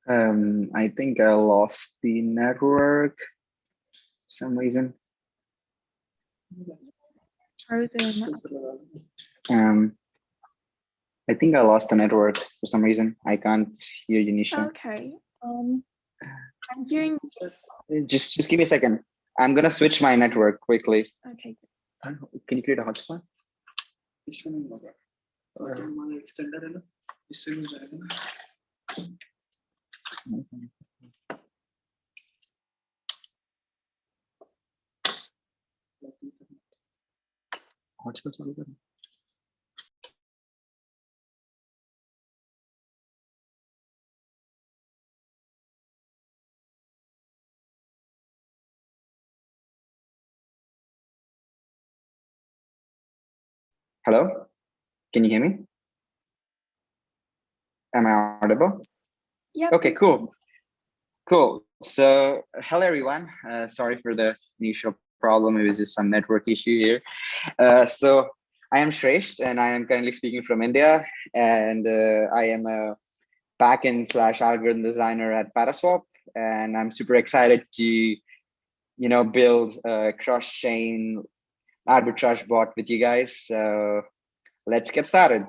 I think I lost the network for some reason. Frozen. I think I lost the network for some reason. I can't hear you, Nisha. Okay. I'm hearing. Just give me a second. I'm gonna switch my network quickly. Okay. Can you create a hotspot? Hotspot चालू करो. Hello, can you hear me? Am I audible? Yeah. Okay, cool. Cool. So, hello everyone. Sorry for the initial problem. It was just some network issue here. So, I am Shresth, and I am currently speaking from India, and I am a backend / algorithm designer at ParaSwap, and I'm super excited to, build a cross-chain arbitrage bot with you guys. So let's get started.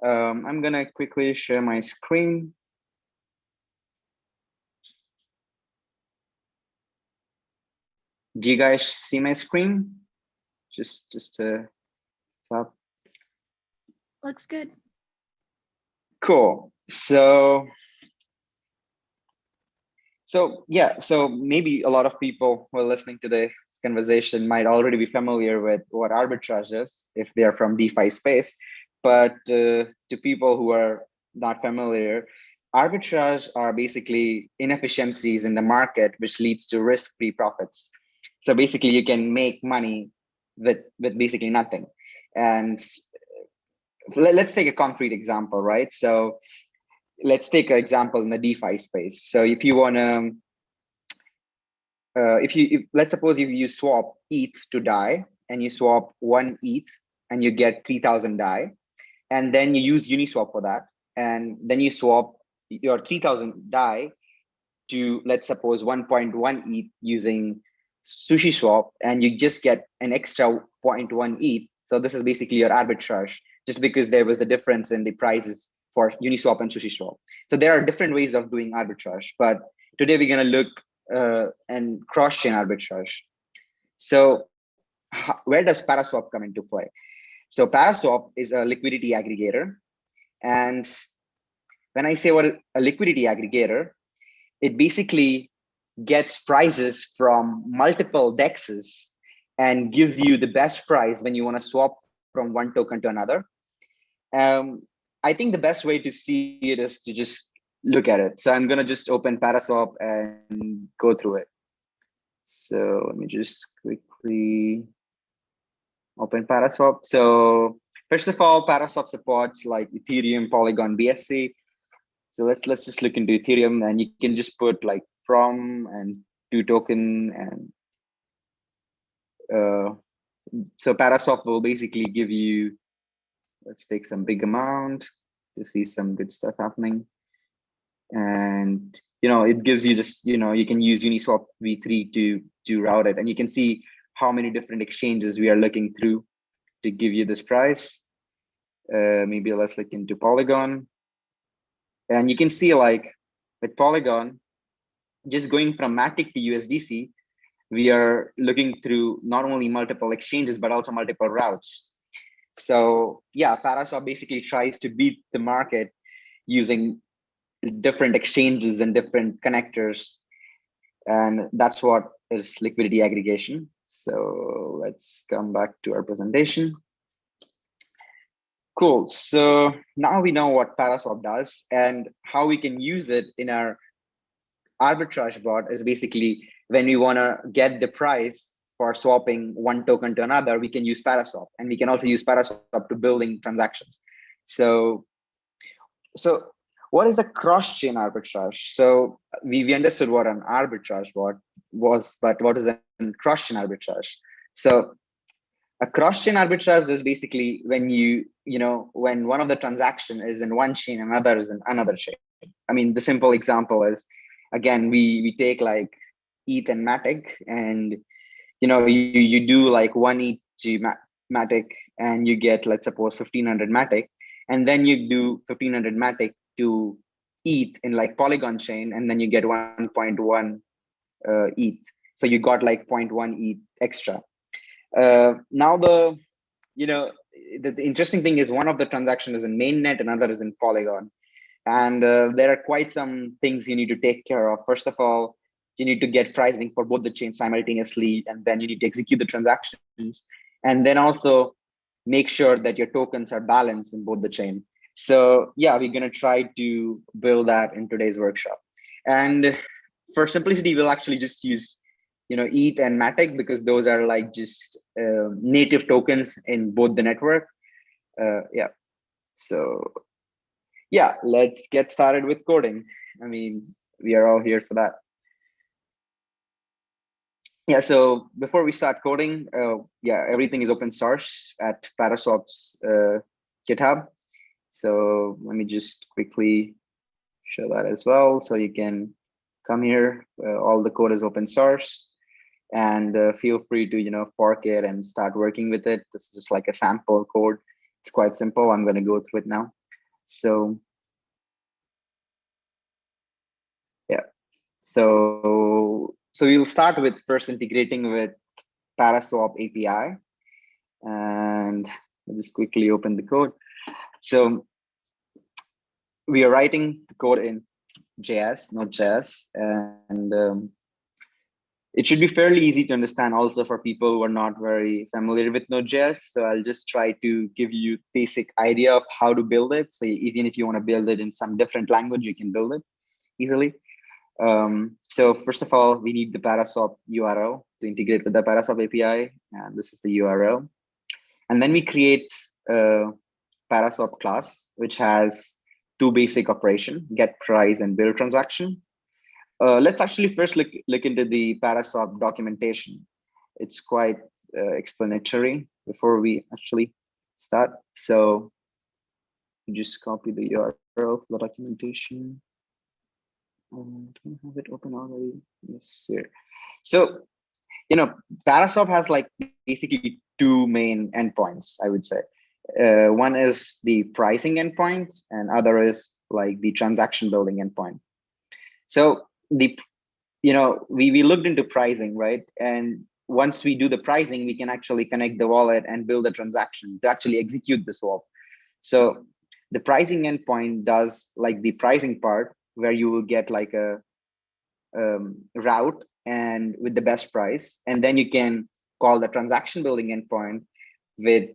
I'm gonna quickly share my screen. Do you guys see my screen? Just stop. Looks good. Cool. So yeah, so maybe a lot of people who are listening to this conversation might already be familiar with what arbitrage is if they are from DeFi space. But to people who are not familiar, arbitrage are basically inefficiencies in the market, which leads to risk-free profits. So basically, you can make money with basically nothing. And let's take a concrete example, right? So let's take an example in the DeFi space. So if you want to, let's suppose you swap ETH to DAI, and you swap 1 ETH and you get 3,000 DAI, and then you use Uniswap for that, and then you swap your 3,000 DAI to, let's suppose, 1.1 ETH using SushiSwap, and you just get an extra 0.1 ETH. So this is basically your arbitrage, just because there was a difference in the prices for Uniswap and SushiSwap. So there are different ways of doing arbitrage, but today we're going to look and cross-chain arbitrage. So where does ParaSwap come into play? So ParaSwap is a liquidity aggregator. And when I say what a liquidity aggregator, it basically gets prices from multiple dexes and gives you the best price when you want to swap from one token to another. I think the best way to see it is to just look at it. So I'm going to just open ParaSwap and go through it. So let me just quickly open ParaSwap. So first of all, ParaSwap supports like Ethereum, Polygon, BSC. So let's just look into Ethereum, and you can just put like from and to token, and so ParaSwap will basically give you, let's take some big amount to see some good stuff happening. And it gives you just, you can use Uniswap v3 to route it, and you can see how many different exchanges we are looking through to give you this price. Maybe let's look into Polygon, and you can see like with Polygon, just going from Matic to USDC, we are looking through not only multiple exchanges but also multiple routes. So yeah, ParaSwap basically tries to beat the market using different exchanges and different connectors, and that's what is liquidity aggregation. So let's come back to our presentation. Cool. So now we know what ParaSwap does, and how we can use it in our arbitrage bot is basically when we want to get the price for swapping one token to another, we can use ParaSwap, and we can also use ParaSwap to building transactions. So what is a cross-chain arbitrage? So we understood what an arbitrage bot was, but what is a cross-chain arbitrage? So a cross-chain arbitrage is basically when when one of the transaction is in one chain, another is in another chain. I mean, the simple example is, again, we take like ETH and Matic, and you do like one ETH Matic, and you get, let's suppose, 1500 Matic, and then you do 1500 Matic to ETH in like Polygon chain, and then you get 1.1 ETH. So you got like 0.1 ETH extra. Now the interesting thing is, one of the transactions is in mainnet, another is in Polygon. And there are quite some things you need to take care of. First of all, you need to get pricing for both the chains simultaneously, and then you need to execute the transactions. And then also make sure that your tokens are balanced in both the chain. So yeah, we're going to try to build that in today's workshop. And for simplicity, we'll actually just use ETH and Matic, because those are like just native tokens in both the network. Yeah. So yeah, let's get started with coding. I mean, we are all here for that. Yeah, so before we start coding, yeah, everything is open source at ParaSwap's GitHub. So let me just quickly show that as well. So you can come here. All the code is open source, and feel free to fork it and start working with it. This is just like a sample code. It's quite simple. I'm going to go through it now. So yeah, so we'll start with first integrating with ParaSwap API, and I'll just quickly open the code. So we are writing the code in JS, Node.js, and it should be fairly easy to understand also for people who are not very familiar with Node.js. So I'll just try to give you basic idea of how to build it. So even if you want to build it in some different language, you can build it easily. So first of all, we need the ParaSwap URL to integrate with the ParaSwap API, and this is the URL. And then we create a ParaSwap class, which has two basic operations: get price and build transaction. Let's actually first look into the ParaSwap documentation. It's quite explanatory before we actually start. So just copy the URL for the documentation. Can I have it open already? Yes, here. So, ParaSwap has like basically two main endpoints, I would say. One is the pricing endpoint, and other is like the transaction building endpoint. So we looked into pricing, right? And once we do the pricing, we can actually connect the wallet and build a transaction to actually execute the swap. So the pricing endpoint does like the pricing part, where you will get like a route and with the best price, and then you can call the transaction building endpoint with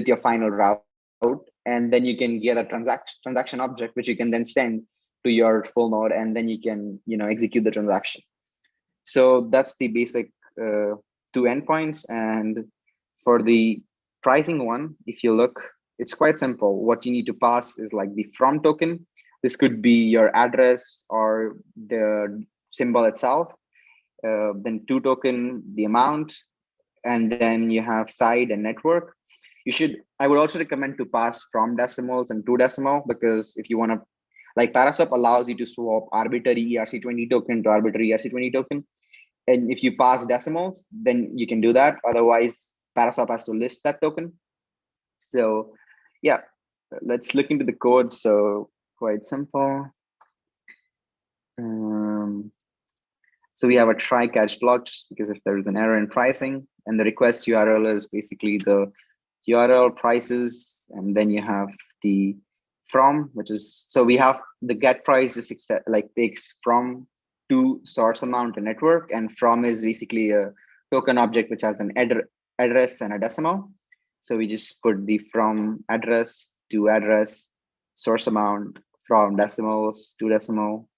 your final route, and then you can get a transaction object, which you can then send to your full node, and then you can execute the transaction. So that's the basic two endpoints. And for the pricing one, if you look, it's quite simple. What you need to pass is like the from token. This could be your address or the symbol itself. Then to token, the amount, and then you have side and network. I would also recommend to pass from decimals and to decimal, because if you want to, like, ParaSwap allows you to swap arbitrary ERC20 token to arbitrary ERC20 token. And if you pass decimals, then you can do that. Otherwise, ParaSwap has to list that token. So yeah, let's look into the code. So quite simple. So we have a try catch block, just because if there is an error in pricing, and the request URL is basically the URL prices, and then you have the from, which is, so we have the get price is takes from to source amount and network, and from is basically a token object which has an address and a decimal. So we just put the from address to address, source amount, from decimals to decimal,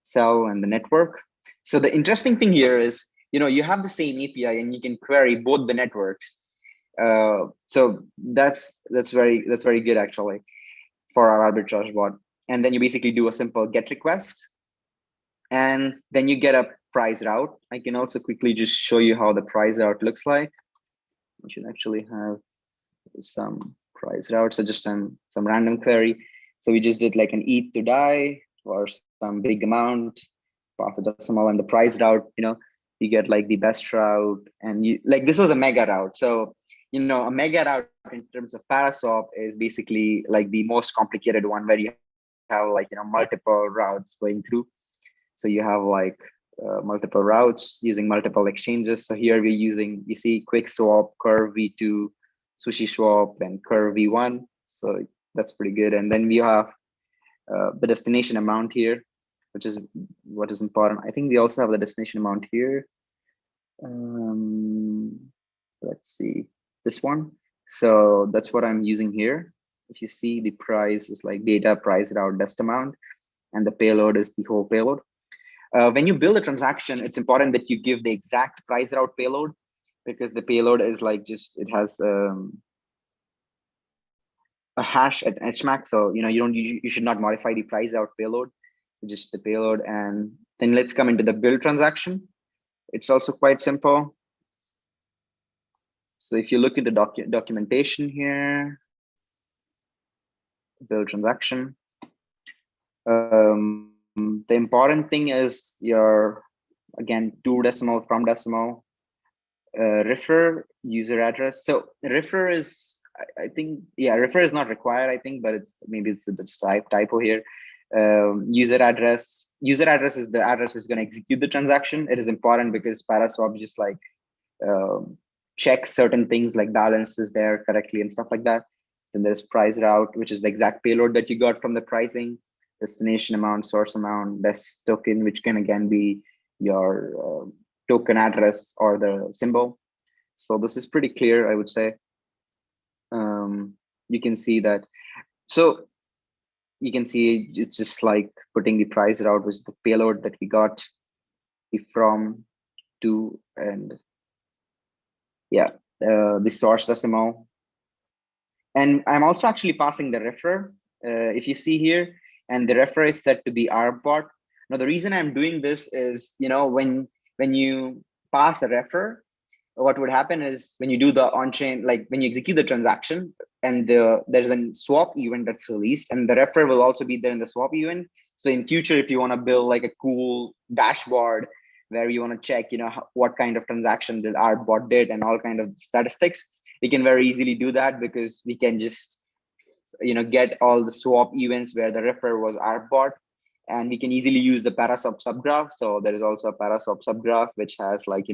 cell, and the network. So the interesting thing here is, you have the same API and you can query both the networks. So that's very good actually for our arbitrage bot. And then you basically do a simple get request, and then you get a price route. I can also quickly just show you how the price route looks like. We should actually have some price route. So just some random query. So we just did like an ETH to DAI for some big amount, profit decimal, and the price route, you get like the best route, and you like this was a mega route. So a mega route in terms of ParaSwap is basically like the most complicated one, where you have like multiple routes going through. So you have like multiple routes using multiple exchanges. So here we're using, you see, Quick Swap, Curve V2, Sushi Swap, and Curve V1. So that's pretty good. And then we have the destination amount here, which is what is important. I think we also have the destination amount here. Let's see this one. So that's what I'm using here. If you see, the price is like data price route dest amount, and the payload is the whole payload. When you build a transaction, it's important that you give the exact price route payload, because the payload is like it has a hash at HMAC. So you should not modify the price route payload, just the payload. And then let's come into the build transaction. It's also quite simple. So if you look at the documentation here, build transaction. The important thing is your, again, to decimal, from decimal, refer, user address. So refer is, I think, yeah, refer is not required, I think, but maybe it's a typo here. User address is the address which is going to execute the transaction. It is important because ParaSwap just like checks certain things like balances there correctly and stuff like that. Then there's price route, which is the exact payload that you got from the pricing. Destination amount, source amount, best token, which can again be your token address or the symbol. So this is pretty clear, I would say. You can see that. So you can see it's just like putting the price route, which is the payload that we got, the from, to, and yeah, the source decimal. And I'm also actually passing the refer, if you see here, and the refer is set to be arbot. Now, the reason I'm doing this is, when you pass a refer, what would happen is when you do the on-chain, like when you execute the transaction and there's a swap event that's released, and the refer will also be there in the swap event. So in future, if you want to build like a cool dashboard where you want to check, what kind of transaction did our bot did and all kind of statistics, we can very easily do that, because we can just, get all the swap events where the refer was our bot, and we can easily use the ParaSwap subgraph. So there is also a ParaSwap subgraph, which has like,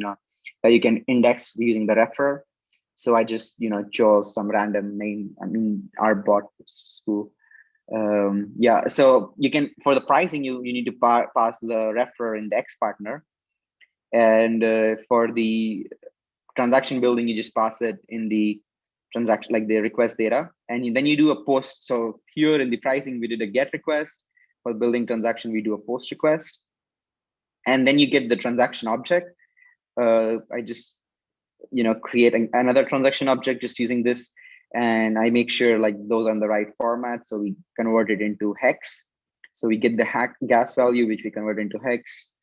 that you can index using the refer. So I just, chose some random name. I mean, our bot school. Yeah, so you can, for the pricing, you need to pass the refer index partner. And for the transaction building, you just pass it in the transaction, like the request data. And then you do a post. So here in the pricing, we did a get request. For building transaction, we do a post request. And then you get the transaction object. I just, create another transaction object just using this. And I make sure like those are in the right format. So we convert it into hex. So we get the gas value, which we convert into hex,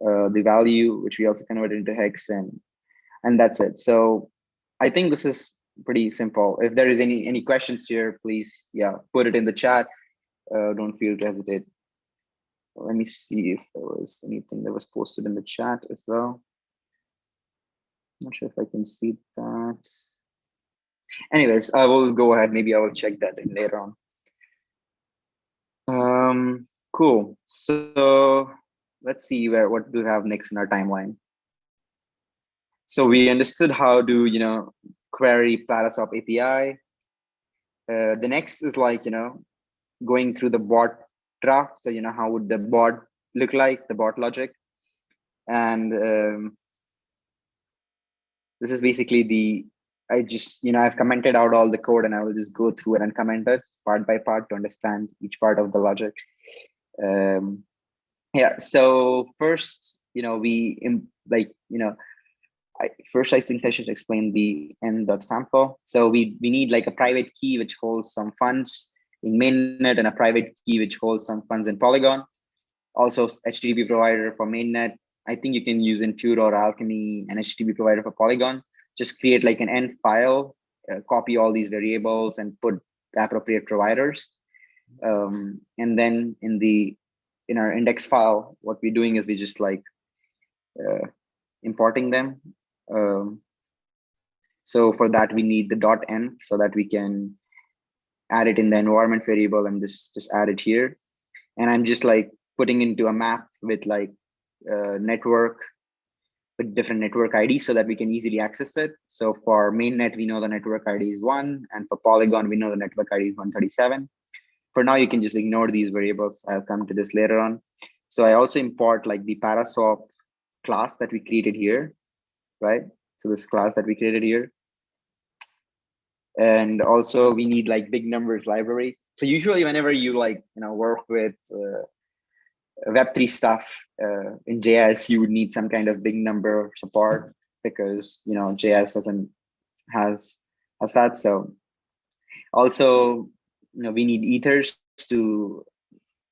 the value, which we also convert into hex, and that's it. So I think this is pretty simple. If there is any questions here, please, put it in the chat. Don't feel to hesitate. Let me see if there was anything that was posted in the chat as well. I'm not sure if I can see that. Anyways, I will go ahead. Maybe I will check that in later on. Cool. So let's see what do we have next in our timeline. So we understood how to, query ParaSwap API. The next is like, going through the bot draft. So, how would the bot look like, the bot logic. And this is basically I just, I've commented out all the code, and I will just go through it and comment it part by part to understand each part of the logic. Yeah, so first, first I think I should explain the end.sample. So we need like a private key which holds some funds in mainnet, and a private key which holds some funds in Polygon. Also HTTP provider for mainnet. I think you can use Infure or Alchemy, and HTTP provider for Polygon. Just create like an end file, copy all these variables and put the appropriate providers. And then in the in our index file, what we're doing is we just like importing them. So for that, we need the .env so that we can add it in the environment variable and just add it here. And I'm just like putting into a map with like network, with different network IDs so that we can easily access it. So for mainnet, we know the network ID is 1, and for Polygon, we know the network ID is 137. For now, you can just ignore these variables. I'll come to this later on. So I also import like the ParaSwap class that we created here, right? So this class that we created here. And also we need like big numbers library. So usually whenever you like, work with Web3 stuff in JS, you would need some kind of big number support because, JS doesn't has that. So also, we need ethers to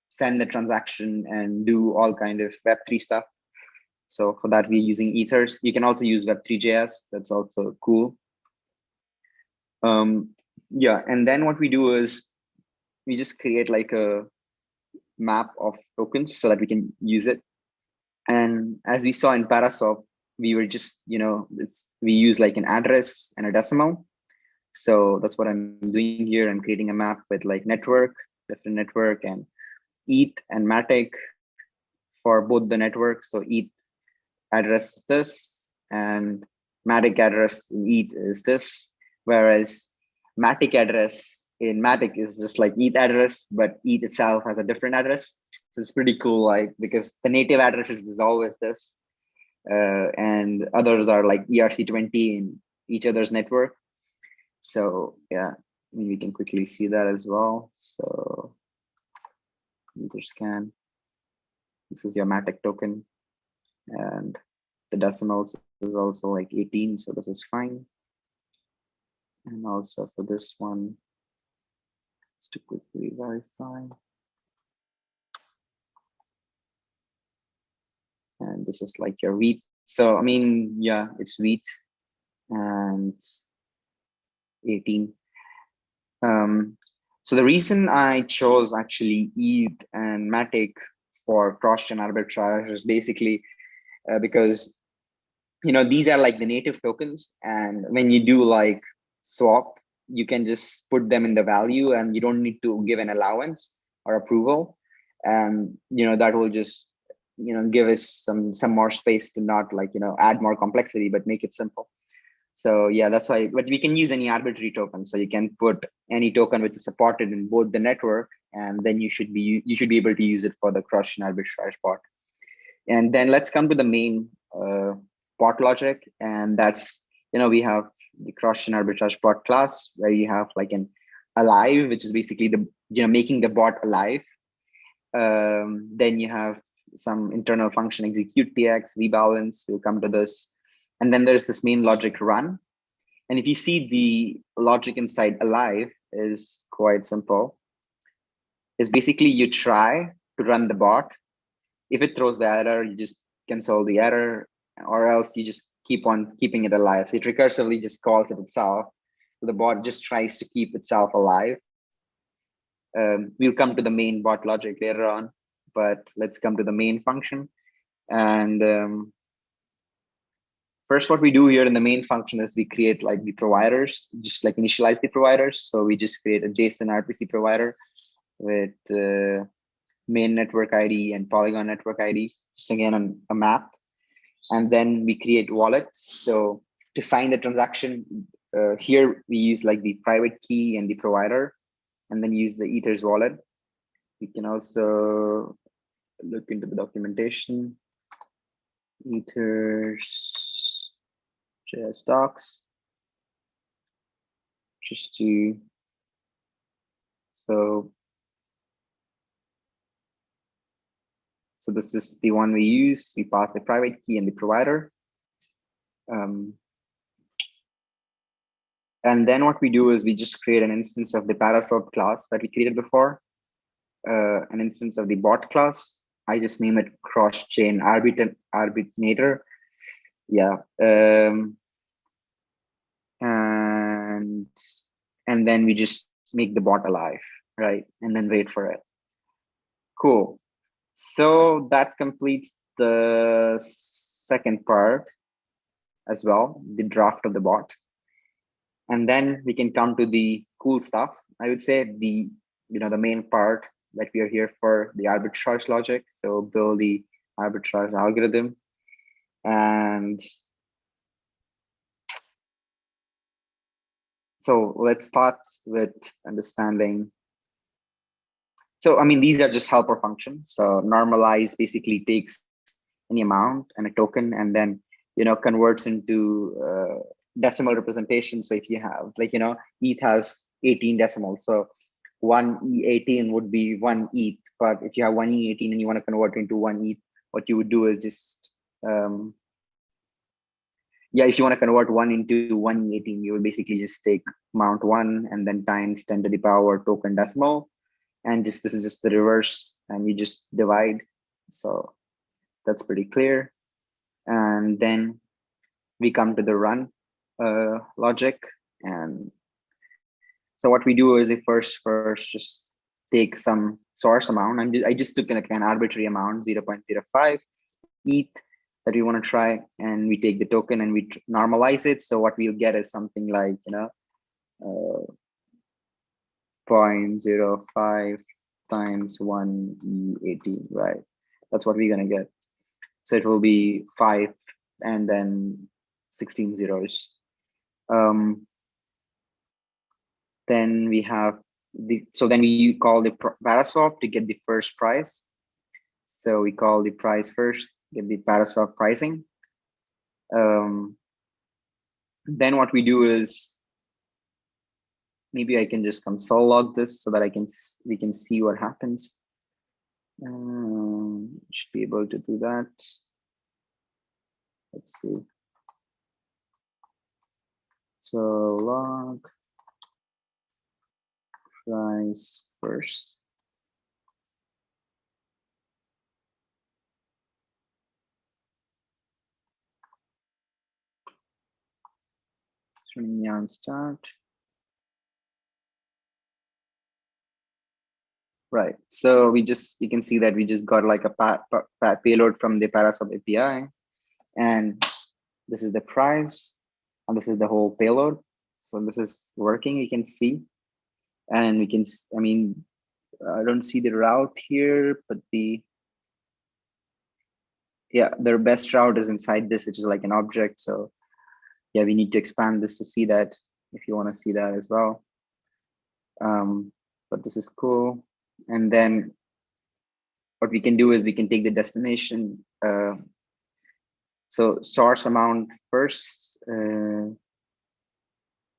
send the transaction and do all kind of Web3 stuff. So for that, we're using ethers. You can also use Web3.js. That's also cool. Yeah, and then what we do is we just create like a map of tokens so that we can use it. And as we saw in ParaSwap, we were just, we use like an address and a decimal. So that's what I'm doing here. I'm creating a map with like network, different network, and ETH and Matic for both the networks. So ETH address is this, and Matic address in ETH is this, whereas Matic address in Matic is just like ETH address, but ETH itself has a different address. So it's pretty cool, like because the native address is always this, and others are like ERC20 in each other's network. So yeah, we can quickly see that as well. So user scan. This is your Matic token, and the decimals is also like 18, so this is fine. And also for this one, just to quickly verify. And this is like your wheat. So I mean, yeah, it's wheat and 18. So the reason I chose actually ETH and Matic for cross-chain arbitrage is basically because these are like the native tokens, and when you do like swap, you can just put them in the value and you don't need to give an allowance or approval, and that will just give us some more space to not like add more complexity but make it simple. So yeah, that's why. But we can use any arbitrary token, so you can put any token which is supported in both the network, and then you should be able to use it for the cross-chain arbitrage part. And then let's come to the main bot logic, and that's we have the cross-chain arbitrage bot class where you have like an alive, which is basically the making the bot alive. Then you have some internal function execute tx rebalance. We'll come to this, and then there's this main logic run. And if you see the logic inside alive is quite simple. It's basically you try to run the bot. If it throws the error, you just cancel the error, or else you just keep on keeping it alive. So it recursively just calls it itself. So the bot just tries to keep itself alive. We'll come to the main bot logic later on, but let's come to the main function. And first, what we do here in the main function is we create like the providers, just like initialize the providers. So we just create a JSON RPC provider with main network ID and Polygon network ID, just again on a map. And then we create wallets. So to sign the transaction, here we use like the private key and the provider, and then use the Ethers wallet. We can also look into the documentation. Ethers JS docs, just to so this is the one we use. We pass the private key and the provider. And then what we do is we just create an instance of the ParaSwap class that we created before, an instance of the bot class. I just name it cross-chain arbitrator. Yeah. And then we just make the bot alive, right? And then wait for it. Cool. So that completes the second part as well, the draft of the bot. And then we can come to the cool stuff. I would say the main part that we are here for, the arbitrage logic. So build the arbitrage algorithm. And so let's start with understanding. So, I mean, these are just helper functions. So normalize basically takes any amount and a token and then, converts into decimal representation. So if you have ETH has 18 decimals. So one E18 would be one ETH. But if you have one E18 and you want to convert into one ETH, what you would do is just, if you want to convert one into one E18, you will basically just take amount one and then times 10 to the power token decimal. And this is just the reverse and you just divide. So that's pretty clear. And then we come to the run logic. And so what we do is we first just take some source amount. I just took an arbitrary amount, 0.05 ETH that we want to try, and we take the token and we normalize it. So what we'll get is something like 0.05 times 1 E18, right? That's what we're going to get. So it will be 5 and then 16 zeros. Then we have then we call the ParaSwap to get the first price. So we call the price first, get the ParaSwap pricing. Then what we do is, maybe I can just console log this so that we can see what happens. Should be able to do that. Let's see. So log price first. Running on start. Right. So you can see that we just got like a payload from the ParaSwap API, and this is the price, and this is the whole payload. So this is working. You can see, and we can. I mean, I don't see the route here, but their best route is inside this, which is like an object. So yeah, we need to expand this to see that if you want to see that as well. But this is cool. And then what we can do is we can take the destination. So source amount first. Let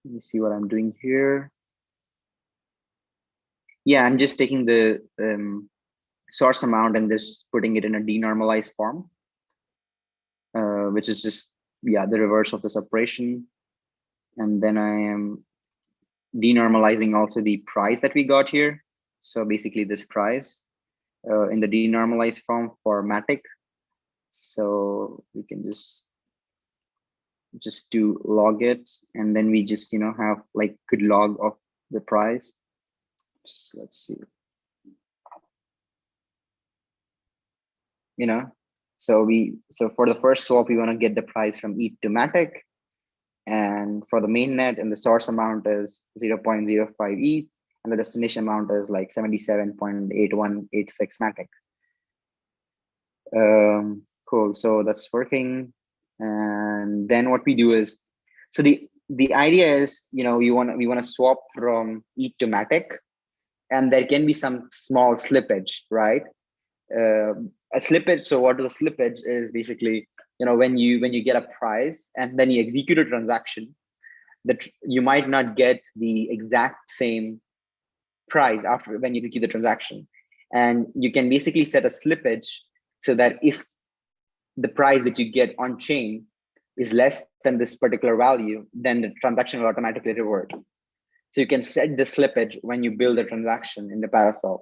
me see what I'm doing here. Yeah, I'm just taking the source amount and just putting it in a denormalized form, which is just, the reverse of this operation. And then I am denormalizing also the price that we got here. So basically this price in the denormalized form for Matic. So we can just do log it, and then we just have like good log of the price. So let's see. So for the first swap, we want to get the price from ETH to Matic, and for the mainnet, and the source amount is 0.05 ETH, and the destination amount is like 77.8186 Matic. Cool. So that's working. And then what we do is, so the idea is, we want to swap from ETH to Matic, and there can be some small slippage, right? A slippage. So what the slippage is basically, when you get a price and then you execute a transaction, that you might not get the exact same price after when you execute the transaction, and you can basically set a slippage so that if the price that you get on chain is less than this particular value, then the transaction will automatically revert. So you can set the slippage when you build a transaction in the ParaSwap.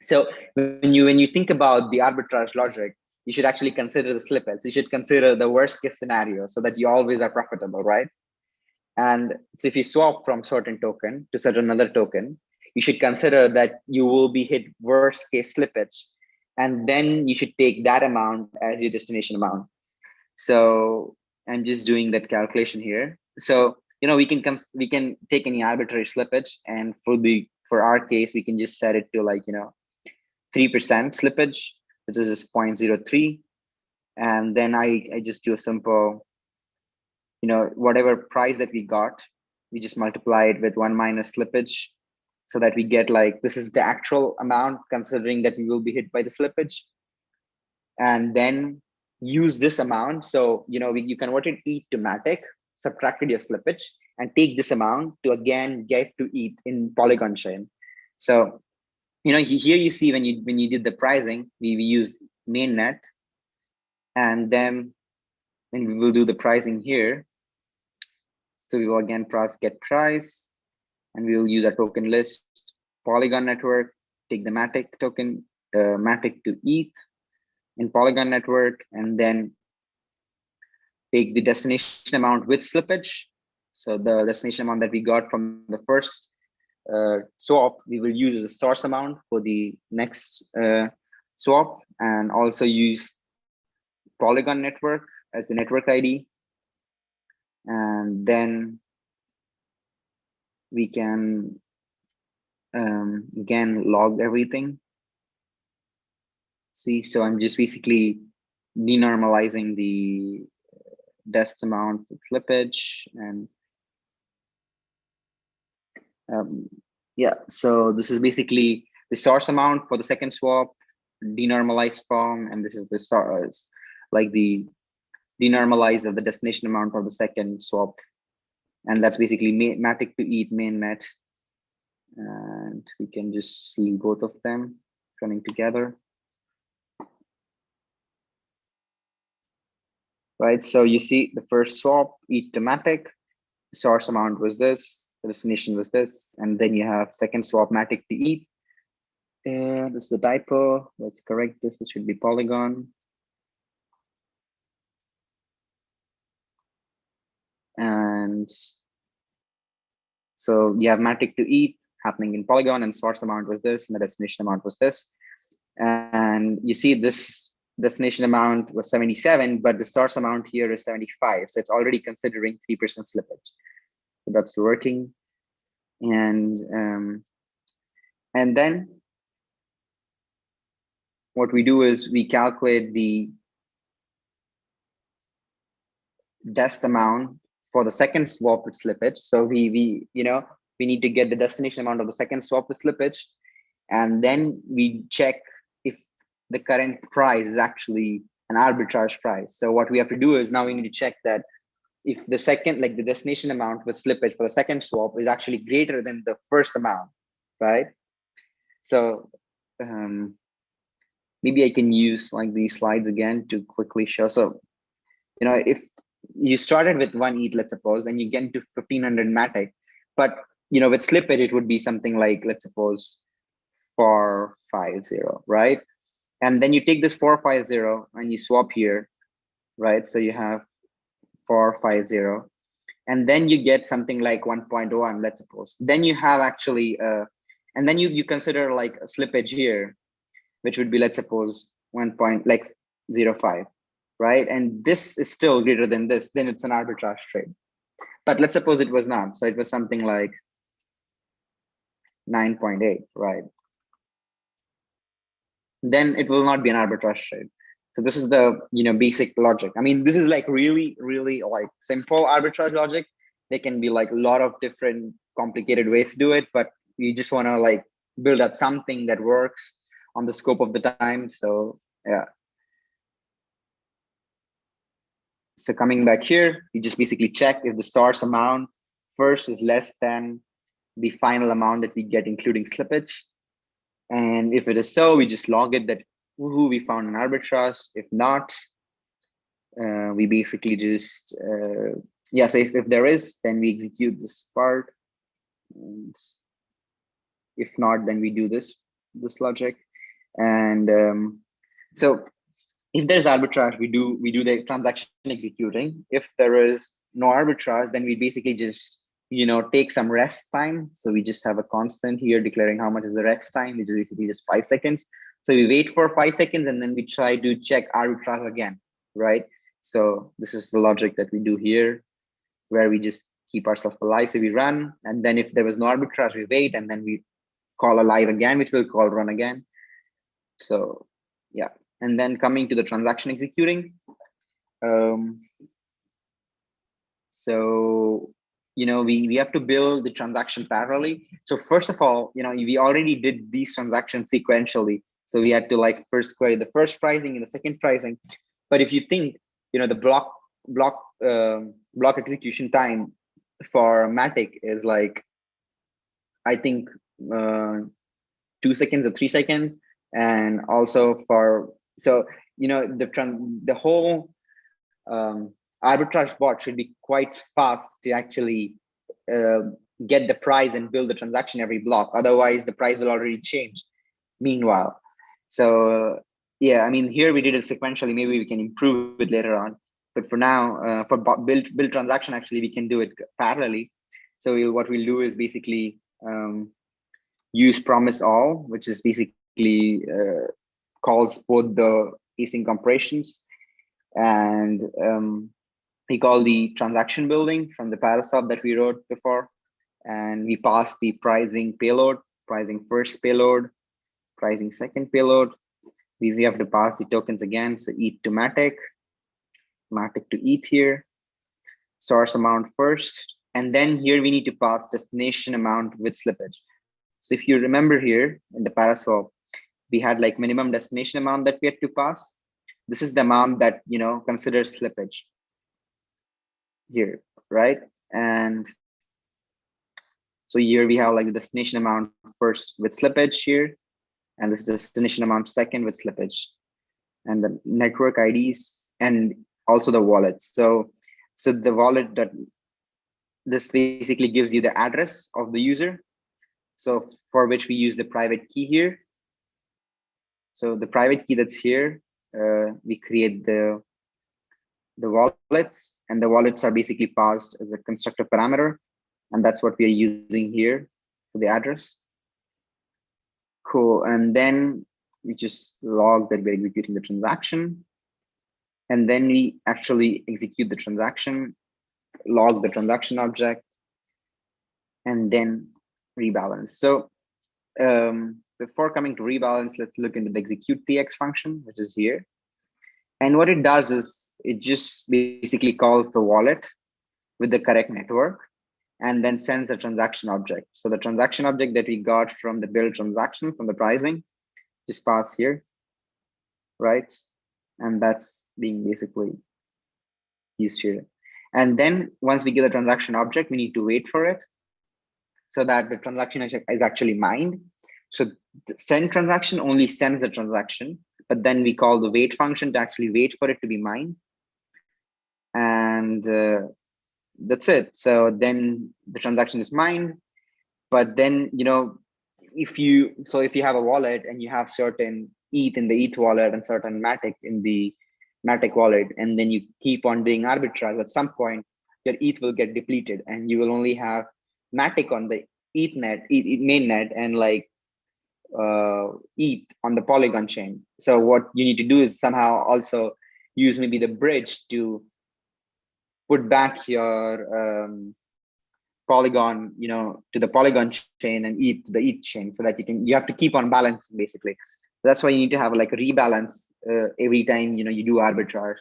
So when you think about the arbitrage logic, you should actually consider the slippage. You should consider the worst case scenario so that you always are profitable, right? And so if you swap from certain token to certain other token, you should consider that you will be hit worst case slippage and then you should take that amount as your destination amount. So I'm just doing that calculation here. So we can take any arbitrary slippage, and for our case we can just set it to like 3% slippage, which is just 0.03, and then I just do a simple whatever price that we got, we just multiply it with 1 minus slippage, so that we get like this is the actual amount considering that we will be hit by the slippage, and then use this amount. So you converted ETH to Matic, subtracted your slippage, and take this amount to again get to ETH in Polygon chain. So here you see when you did the pricing, we use mainnet, and then we will do the pricing here. So we will again get price, and we will use a token list Polygon network, take the Matic token, Matic to ETH in Polygon network, and then take the destination amount with slippage. So the destination amount that we got from the first swap, we will use as a source amount for the next swap, and also use Polygon network as the network ID. And then we can again log everything. See, so I'm just basically denormalizing the dest amount with slippage, and yeah, so this is basically the source amount for the second swap, denormalized form, and this is the source, like the denormalized of the destination amount for the second swap, and that's basically Matic to ETH mainnet, and we can just see both of them coming together. Right, so you see the first swap, ETH to Matic, the source amount was this, the destination was this, and then you have second swap Matic to ETH. And this is a typo. Let's correct this. This should be Polygon. And so you have Matic to ETH happening in Polygon, and source amount was this, and the destination amount was this. And you see this destination amount was 77, but the source amount here is 75. So it's already considering 3% slippage. So that's working. And then what we do is we calculate the dest amount for the second swap with slippage. So we need to get the destination amount of the second swap with slippage, and then we check if the current price is actually an arbitrage price. So what we have to do is now we need to check that if the second, like the destination amount with slippage for the second swap is actually greater than the first amount, right? So maybe I can use like these slides again to quickly show. So, if you started with 1 ETH, let's suppose, and you get to 1500 Matic, but with slippage, it would be something like, let's suppose, 450, right? And then you take this 450 and you swap here, right? So you have 450, and then you get something like 1.1, let's suppose. Then you have actually, and then you consider like a slippage here, which would be, let's suppose, 1.05, right? And this is still greater than this, then it's an arbitrage trade. But let's suppose it was not. So it was something like 9.8, right? Then it will not be an arbitrage trade. So this is the basic logic. I mean, this is like really, really like simple arbitrage logic. There can be like a lot of different complicated ways to do it, but you just want to like build up something that works on the scope of the time. So yeah. So coming back here, you just basically check if the source amount first is less than the final amount that we get, including slippage. And if it is so, we just log it that woohoo, we found an arbitrage. If not, we basically just, so if there is, then we execute this part. And if not, then we do this logic. And so if there's arbitrage, we do the transaction executing. If there is no arbitrage, then we basically just take some rest time. So we just have a constant here declaring how much is the rest time, which is basically just 5 seconds. So we wait for 5 seconds and then we try to check arbitrage again, right? So this is the logic that we do here, where we just keep ourselves alive. So we run, and then if there was no arbitrage, we wait, and then we call alive again, which we'll call run again. So yeah, and then coming to the transaction executing. So we have to build the transaction parallelly. So first of all, we already did these transactions sequentially. So we had to like first query the first pricing and the second pricing. But if you think, the block execution time for Matic is like, I think 2 seconds or 3 seconds, and also for the whole arbitrage bot should be quite fast to actually get the price and build the transaction every block. Otherwise, the price will already change meanwhile. So yeah, I mean, here we did it sequentially. Maybe we can improve it later on. But for now, for build transaction, actually, we can do it parallelly. So what we'll do is basically use promise all, which is basically calls both the async operations, and we call the transaction building from the ParaSwap that we wrote before, and we pass the pricing payload, pricing first payload, pricing second payload. We have to pass the tokens again, so ETH to Matic, Matic to ETH here, source amount first, and then here we need to pass destination amount with slippage. So if you remember here in the ParaSwap, we had like minimum destination amount that we had to pass. This is the amount that considers slippage here, right? And so here we have like the destination amount first with slippage here, and this destination amount second with slippage, and the network IDs, and also the wallets. So the wallet, that this basically gives you the address of the user, so for which we use the private key here. So the private key that's here, we create the wallets, and the wallets are basically passed as a constructor parameter, and that's what we are using here for the address. Cool. And then we just log that we're executing the transaction, and then we actually execute the transaction, log the transaction object, and then rebalance. So before coming to rebalance, let's look into the execute TX function, which is here. And what it does is it just basically calls the wallet with the correct network and then sends the transaction object. So the transaction object that we got from the build transaction, from the pricing, just pass here, right? And that's being basically used here. And then once we get the transaction object, we need to wait for it so that the transaction is actually mined. So the send transaction only sends the transaction, but then we call the wait function to actually wait for it to be mined. And that's it. So then the transaction is mined, but then, if you have a wallet and you have certain ETH in the ETH wallet and certain Matic in the Matic wallet, and then you keep on doing arbitrage, at some point your ETH will get depleted and you will only have Matic on the ETH mainnet and like ETH on the Polygon chain. So what you need to do is somehow also use maybe the bridge to put back your Polygon, to the Polygon chain, and ETH to the ETH chain, so that you have to keep on balancing basically. That's why you need to have like a rebalance every time you do arbitrage.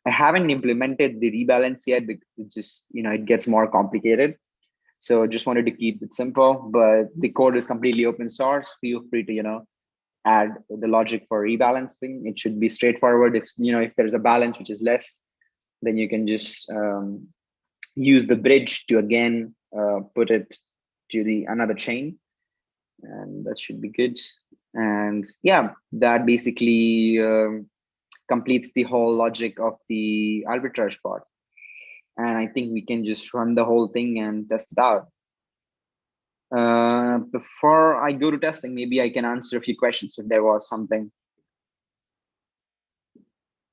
I haven't implemented the rebalance yet because it just it gets more complicated. So just wanted to keep it simple, but the code is completely open source. Feel free to add the logic for rebalancing. It should be straightforward. If there's a balance which is less, then you can just use the bridge to again put it to the another chain, and that should be good. And yeah, that basically completes the whole logic of the arbitrage bot. And I think we can just run the whole thing and test it out. Before I go to testing, maybe I can answer a few questions if there was something.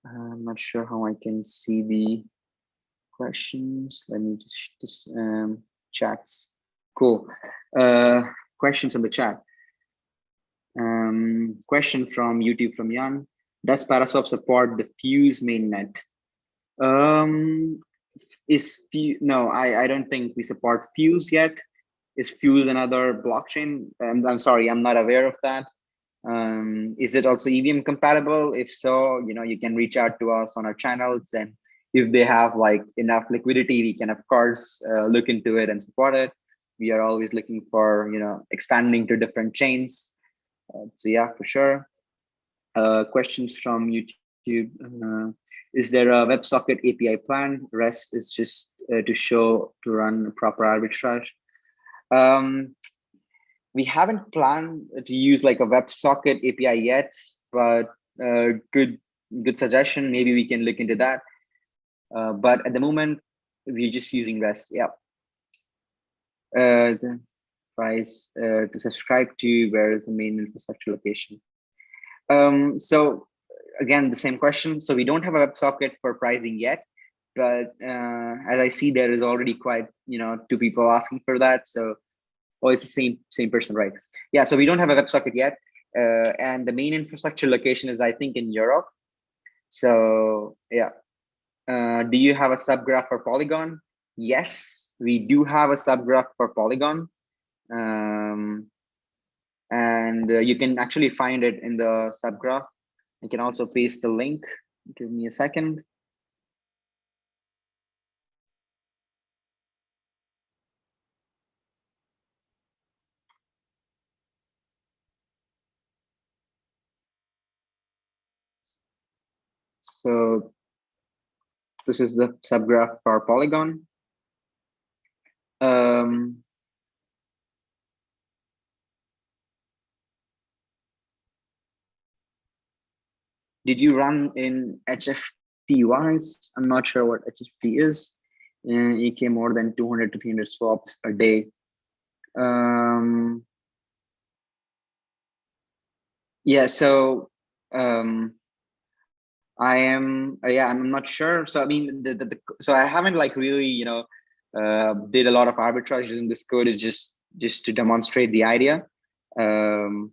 I'm not sure how I can see the questions. Let me just chats. Cool. Questions in the chat. Question from YouTube from Jan. Does ParaSwap support the Fuse mainnet? No, I don't think we support Fuse yet. Is Fuse another blockchain? I'm sorry, I'm not aware of that. Is it also EVM compatible? If so, you can reach out to us on our channels, and if they have like enough liquidity, we can of course look into it and support it. We are always looking for expanding to different chains. So yeah, for sure. Questions from YouTube. Is there a WebSocket API plan? Rest is just to run proper arbitrage. We haven't planned to use like a WebSocket API yet, but good suggestion. Maybe we can look into that. But at the moment, we're just using REST. Yeah. The price to subscribe to, where is the main infrastructure location? So again, the same question. So we don't have a WebSocket for pricing yet, but as I see, there is already quite, 2 people asking for that. So, it's the same person, right? Yeah, so we don't have a WebSocket yet. And the main infrastructure location is, I think, in Europe. So yeah. Do you have a subgraph for Polygon? Yes, we do have a subgraph for Polygon. And you can actually find it in the subgraph. I can also paste the link. Give me a second. So this is the subgraph for Polygon. Did you run in HFT-wise? I'm not sure what HFT is. EK more than 200 to 300 swaps a day. Yeah, so I am, I'm not sure. So I mean, so I haven't like really, did a lot of arbitrage using this code. Is just to demonstrate the idea. And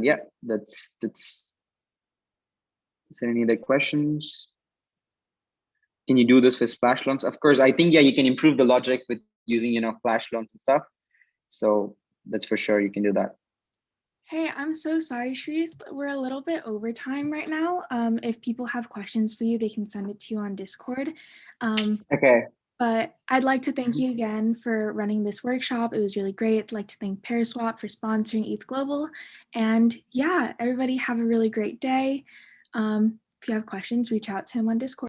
yeah, that's. Is there any other questions? Can you do this with flash loans? Of course, I think, yeah, you can improve the logic with using, flash loans and stuff. So that's for sure, you can do that. Hey, I'm so sorry, Shresth. We're a little bit over time right now. If people have questions for you, they can send it to you on Discord. Okay. But I'd like to thank you again for running this workshop. It was really great. I'd like to thank ParaSwap for sponsoring ETHGlobal. And yeah, everybody have a really great day. If you have questions, reach out to him on Discord.